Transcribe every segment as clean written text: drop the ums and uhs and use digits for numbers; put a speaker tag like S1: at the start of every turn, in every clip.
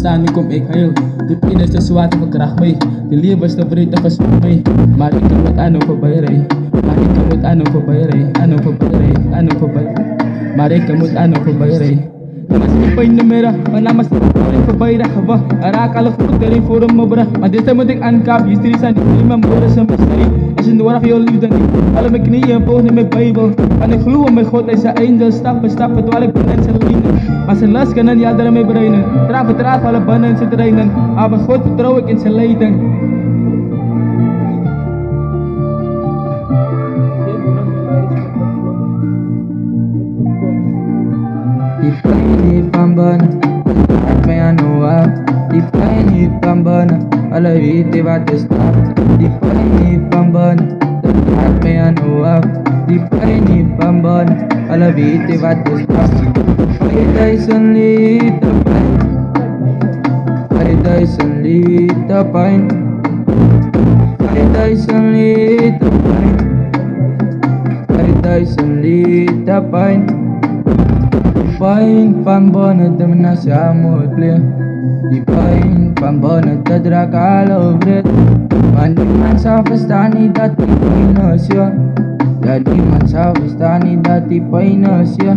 S1: verstaan, nu kom ik heel diep in is de zwarte verkracht mee. De liefde is de breedte verzoekt mee. Maar ik kan met aan voorbij rijden. Maar ik kan met aan voorbij rijden. Aan voorbij rijden, aan voorbij. Maar ik kan met aan voorbij rijden. Mas ipain na mera, manamas na voorbij rijden. Wa, arakala voor voor een mobra. Maar dit moet ik aankap, history zijn niet meer moeder zijn mysterie. Als je nodig veel liefde niet. Alle mijn knieën boven mijn Bijbel. En ik geloof in mijn God, hij is een angel. Stap voor stap, terwijl ik ben in zijn liefde. Maar zijn last kan niet altijd mee bereinen. Traag voor traag, alle bannen in zijn trainen. Maar bij God vertrouw ik in zijn leiding.
S2: Die pijn van binnen, laat mij aan hoe hard. Die pijn van binnen, alle weten wat er staat. Die pijn van binnen, laat mij aan hoe hard. Die pijn van binnen, alle weten wat er staat. 5000 liter pijn, 5000 liter pijn, 5000 liter pijn, 5000 liter pijn. Pijn van binnen, de menasya moet leren. Die pijn van binnen, dat raakt alle breed. Maar niemand zou verstaan niet dat die pijn is, ja. Ja, niemand zou verstaan niet dat die pijn is, ja.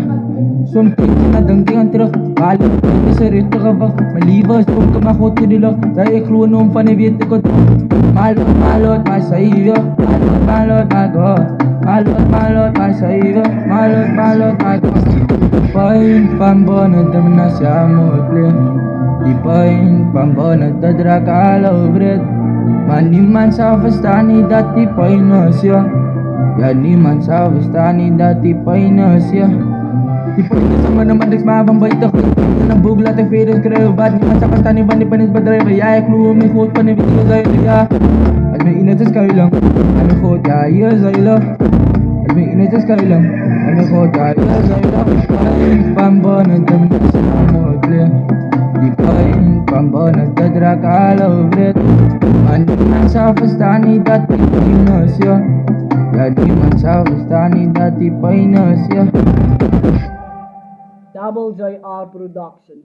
S2: Soms kijk je naar denken terug, haal je is er richting gewacht. Mijn lieve is kom maar goed in de lucht. Ja, ik geloof om van die weet ik het. My Lord, my Savior. My Lord, my God. My Lord, my Savior. My Lord, my God. Pijn van binnen, de menasya moet leren. Die pijn van binnen, dat raakt alle breed. Maar niemand zou verstaan niet dat die pijn is, ja. Ja, niemand zou verstaan niet dat die pijn is, ja. Die pijn is sama naman niks mahabang baito. Ng buglat ang feelings kreyo. Bad niman sa kasta ni Bani Panis Badreva. Ya, ik luho may khut panibitiyo sa'yo niya. At may inatas kayo lang. Ano khut ya, iya sa'yo lang. At may inatas kayo lang. Ano khut ya, iya sa'yo lang. Pijn pambono, dami na sa modle. Di pijn pambono, dadra kalaw bret. Maniman sa fastani dati pinos ya. Ya niman sa fastani dati pinos ya.
S3: Double Joy R Production.